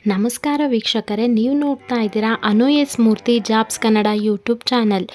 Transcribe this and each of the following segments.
ನಮಸ್ಕಾರ ವೀಕ್ಷಕರೇ, ನೀವು ನೋಡ್ತಾ ಇದ್ದೀರಾ ಅನು ಎಸ್ ಮೂರ್ತಿ ಜಾಬ್ಸ್ ಕನ್ನಡ ಯೂಟ್ಯೂಬ್ ಚಾನಲ್.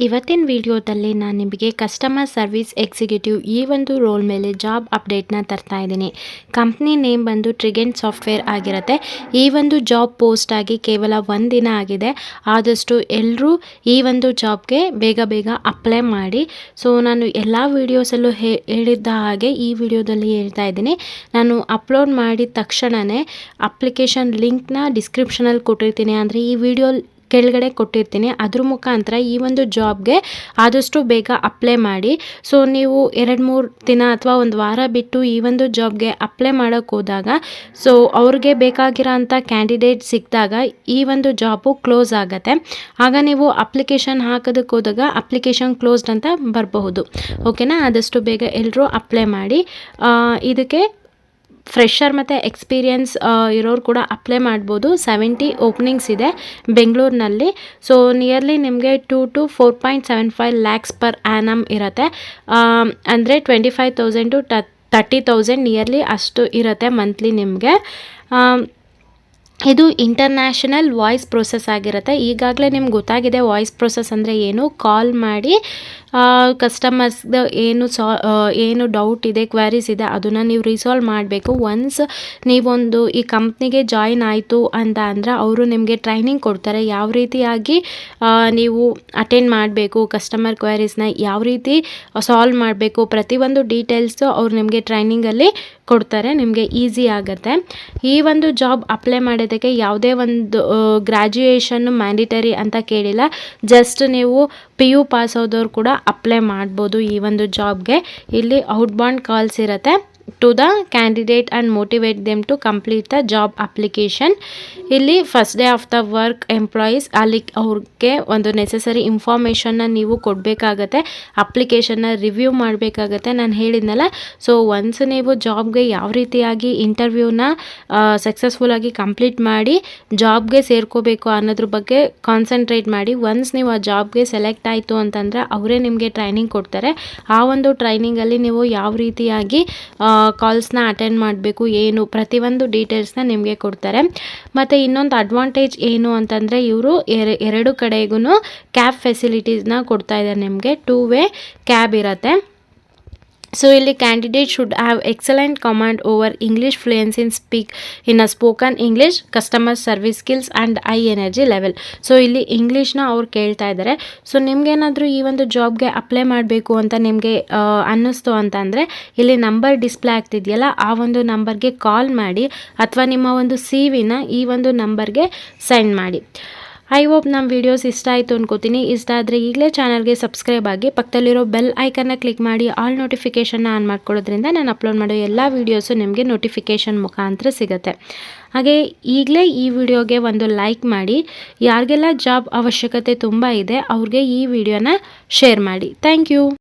ಇವತ್ತಿನ ವಿಡಿಯೋದಲ್ಲಿ ನಾನು ನಿಮಗೆ ಕಸ್ಟಮರ್ ಸರ್ವಿಸ್ ಎಕ್ಸಿಕ್ಯೂಟಿವ್ ಈ ಒಂದು ರೋಲ್ ಮೇಲೆ ಜಾಬ್ ಅಪ್ಡೇಟ್ನ ತರ್ತಾ ಇದ್ದೀನಿ. ಕಂಪ್ನಿ ನೇಮ್ ಬಂದು ಟ್ರಿಗೆಂಟ್ ಸಾಫ್ಟ್ವೇರ್ ಆಗಿರುತ್ತೆ. ಈ ಒಂದು ಜಾಬ್ ಪೋಸ್ಟ್ ಆಗಿ ಕೇವಲ 1 ದಿನ ಆಗಿದೆ. ಆದಷ್ಟು ಎಲ್ಲರೂ ಈ ಒಂದು ಜಾಬ್ಗೆ ಬೇಗ ಅಪ್ಲೈ ಮಾಡಿ. ಸೊ ನಾನು ಎಲ್ಲ ವೀಡಿಯೋಸಲ್ಲೂ ಹೇಳಿದ್ದ ಹಾಗೆ ಈ ವಿಡಿಯೋದಲ್ಲಿ ಹೇಳ್ತಾ ಇದ್ದೀನಿ. ನಾನು ಅಪ್ಲೋಡ್ ಮಾಡಿದ ತಕ್ಷಣವೇ ಅಪ್ಲಿಕೇಶನ್ ಲಿಂಕ್ನ ಡಿಸ್ಕ್ರಿಪ್ಷನಲ್ಲಿ ಕೊಟ್ಟಿರ್ತೀನಿ, ಅಂದರೆ ಈ ವಿಡಿಯೋ ಕೆಳಗಡೆ ಕೊಟ್ಟಿರ್ತೀನಿ. ಅದ್ರ ಮುಖಾಂತರ ಈ ಒಂದು ಜಾಬ್ಗೆ ಆದಷ್ಟು ಬೇಗ ಅಪ್ಲೈ ಮಾಡಿ. ಸೊ ನೀವು 2-3 ದಿನ ಅಥವಾ ಒಂದು ವಾರ ಬಿಟ್ಟು ಈ ಒಂದು ಜಾಬ್ಗೆ ಅಪ್ಲೈ ಮಾಡೋಕ್ಕೆ ಹೋದಾಗ ಸೊ ಅವ್ರಿಗೆ ಬೇಕಾಗಿರೋ ಅಂಥ ಕ್ಯಾಂಡಿಡೇಟ್ ಸಿಕ್ಕಿದಾಗ ಈ ಒಂದು ಜಾಬು ಕ್ಲೋಸ್ ಆಗುತ್ತೆ. ಆಗ ನೀವು ಅಪ್ಲಿಕೇಶನ್ ಹಾಕೋದಕ್ಕೆ ಹೋದಾಗ ಅಪ್ಲಿಕೇಶನ್ ಕ್ಲೋಸ್ಡ್ ಅಂತ ಬರಬಹುದು. ಓಕೆನಾ? ಆದಷ್ಟು ಬೇಗ ಎಲ್ಲರೂ ಅಪ್ಲೈ ಮಾಡಿ. ಇದಕ್ಕೆ ಫ್ರೆಷರ್ ಮತ್ತು ಎಕ್ಸ್ಪೀರಿಯನ್ಸ್ ಇರೋರು ಕೂಡ ಅಪ್ಲೈ ಮಾಡ್ಬೋದು. 70 ಓಪನಿಂಗ್ಸ್ ಇದೆ ಬೆಂಗಳೂರಿನಲ್ಲಿ. ಸೊ ನಿಯರ್ಲಿ ನಿಮಗೆ 2 to 4.75 lakhs ಪರ್ ಆ್ಯನಮ್ ಇರುತ್ತೆ. ಅಂದರೆ 25,000 to 30,000 ನಿಯರ್ಲಿ ಅಷ್ಟು ಇರುತ್ತೆ ಮಂತ್ಲಿ ನಿಮಗೆ. ಇದು ಇಂಟರ್ನ್ಯಾಷನಲ್ ವಾಯ್ಸ್ ಪ್ರೊಸೆಸ್ ಆಗಿರುತ್ತೆ. ಈಗಾಗಲೇ ನಿಮ್ಗೆ ಗೊತ್ತಾಗಿದೆ ವಾಯ್ಸ್ ಪ್ರೊಸೆಸ್ ಅಂದರೆ ಏನು. ಕಾಲ್ ಮಾಡಿ ಕಸ್ಟಮರ್ಸ್ದು ಏನು ಡೌಟ್ ಇದೆ, ಕ್ವೈರೀಸ್ ಇದೆ, ಅದನ್ನು ನೀವು ರಿಸಾಲ್ವ್ ಮಾಡಬೇಕು. ಒನ್ಸ್ ನೀವೊಂದು ಈ ಕಂಪ್ನಿಗೆ ಜಾಯಿನ್ ಆಯಿತು ಅಂತ ಅಂದರೆ ಅವರು ನಿಮಗೆ ಟ್ರೈನಿಂಗ್ ಕೊಡ್ತಾರೆ. ಯಾವ ರೀತಿಯಾಗಿ ನೀವು ಅಟೆಂಡ್ ಮಾಡಬೇಕು, ಕಸ್ಟಮರ್ ಕ್ವೈರೀಸ್ನ ಯಾವ ರೀತಿ ಸಾಲ್ವ್ ಮಾಡಬೇಕು, ಪ್ರತಿಯೊಂದು ಡೀಟೇಲ್ಸು ಅವ್ರು ನಿಮಗೆ ಟ್ರೈನಿಂಗಲ್ಲಿ ಕೊಡ್ತಾರೆ. ನಿಮಗೆ ಈಸಿ ಆಗುತ್ತೆ. ಈ ಒಂದು ಜಾಬ್ ಅಪ್ಲೈ ಮಾಡೋದಕ್ಕೆ ಯಾವುದೇ ಒಂದು ಗ್ರ್ಯಾಜುಯೇಷನ್ನು ಮ್ಯಾಂಡಿಟರಿ ಅಂತ ಕೇಳಿಲ್ಲ. ಜಸ್ಟ್ ನೀವು PU ಪಾಸ್ ಆದವ್ರು ಕೂಡ ಅಪ್ಲೈ ಮಾಡ್ಬೋದು ಈ ಒಂದು ಜಾಬ್ಗೆ. ಇಲ್ಲಿ ಔಟ್ಬೌಂಡ್ ಕಾಲ್ಸ್ ಇರುತ್ತೆ to the candidate and motivate them to complete the job application. ಇಲ್ಲಿ first day of the work employees ಅಲ್ಲಿ ಅವ್ರಿಗೆ ಒಂದು ನೆಸೆಸರಿ ಇನ್ಫಾರ್ಮೇಷನ್ನ ನೀವು ಕೊಡಬೇಕಾಗತ್ತೆ. ಅಪ್ಲಿಕೇಶನ್ನ ರಿವ್ಯೂ ಮಾಡಬೇಕಾಗತ್ತೆ. ನಾನು ಹೇಳಿದ್ನಲ್ಲ, ಸೊ ಒನ್ಸ್ ನೀವು ಜಾಬ್ಗೆ ಯಾವ ರೀತಿಯಾಗಿ ಇಂಟರ್ವ್ಯೂನ ಸಕ್ಸಸ್ಫುಲ್ಲಾಗಿ ಕಂಪ್ಲೀಟ್ ಮಾಡಿ ಜಾಬ್ಗೆ ಸೇರ್ಕೋಬೇಕು ಅನ್ನೋದ್ರ ಬಗ್ಗೆ ಕಾನ್ಸಂಟ್ರೇಟ್ ಮಾಡಿ. ಒನ್ಸ್ ನೀವು ಆ ಜಾಬ್ಗೆ ಸೆಲೆಕ್ಟ್ ಆಯಿತು ಅಂತಂದರೆ ಅವರೇ ನಿಮಗೆ ಟ್ರೈನಿಂಗ್ ಕೊಡ್ತಾರೆ. ಆ ಒಂದು ಟ್ರೈನಿಂಗಲ್ಲಿ ನೀವು ಯಾವ ರೀತಿಯಾಗಿ ಕಾಲ್ಸ್ನ ಅಟೆಂಡ್ ಮಾಡಬೇಕು, ಏನು ಪ್ರತಿಯೊಂದು ಡೀಟೇಲ್ಸ್ನ ನಿಮಗೆ ಕೊಡ್ತಾರೆ. ಮತ್ತು ಇನ್ನೊಂದು ಅಡ್ವಾಂಟೇಜ್ ಏನು ಅಂತಂದರೆ ಇವರು ಎರಡು ಕಡೆಗೂ ಕ್ಯಾಬ್ ಫೆಸಿಲಿಟೀಸ್ನ ಕೊಡ್ತಾ ಇದ್ದಾರೆ. ನಿಮಗೆ 2 ವೇ ಕ್ಯಾಬ್ ಇರುತ್ತೆ. ಸೊ ಇಲ್ಲಿ candidate should have excellent command over English fluency in a spoken English, customer service skills and high energy level. So ಇಲ್ಲಿ ಇಂಗ್ಲೀಷ್ನ ಅವ್ರು ಕೇಳ್ತಾ ಇದ್ದಾರೆ. ಸೊ ನಿಮ್ಗೇನಾದರೂ ಈ ಒಂದು ಜಾಬ್ಗೆ ಅಪ್ಲೈ ಮಾಡಬೇಕು ಅಂತ ನಿಮಗೆ ಅನ್ನಿಸ್ತು ಅಂತಂದರೆ ಇಲ್ಲಿ ನಂಬರ್ ಡಿಸ್ಪ್ಲೇ ಆಗ್ತಿದೆಯಲ್ಲ, ಆ ಒಂದು ನಂಬರ್ಗೆ ಕಾಲ್ ಮಾಡಿ ಅಥವಾ ನಿಮ್ಮ ಒಂದು CV-ನ ಈ ಒಂದು ನಂಬರ್ಗೆ ಸೆಂಡ್ ಮಾಡಿ. ಐ ಹೋಪ್ ನಮ್ಮ ವೀಡಿಯೋಸ್ ಇಷ್ಟ ಆಯಿತು ಅನ್ಕೋತೀನಿ. ಇಷ್ಟ ಆದರೆ ಈಗಲೇ ಚಾನಲ್ಗೆ ಸಬ್ಸ್ಕ್ರೈಬ್ ಆಗಿ ಪಕ್ಕದಲ್ಲಿರೋ ಬೆಲ್ ಐಕನ್ನ ಕ್ಲಿಕ್ ಮಾಡಿ ಆಲ್ ನೋಟಿಫಿಕೇಷನ್ನ ಆನ್ ಮಾಡ್ಕೊಳ್ಳೋದ್ರಿಂದ ನಾನು ಅಪ್ಲೋಡ್ ಮಾಡೋ ಎಲ್ಲ ವೀಡಿಯೋಸು ನಿಮಗೆ ನೋಟಿಫಿಕೇಷನ್ ಮುಖಾಂತರ ಸಿಗುತ್ತೆ. ಹಾಗೆ ಈಗಲೇ ಈ ವಿಡಿಯೋಗೆ ಒಂದು ಲೈಕ್ ಮಾಡಿ. ಯಾರಿಗೆಲ್ಲ ಜಾಬ್ ಅವಶ್ಯಕತೆ ತುಂಬ ಇದೆ ಅವ್ರಿಗೆ ಈ ವಿಡಿಯೋನ ಶೇರ್ ಮಾಡಿ. Thank you.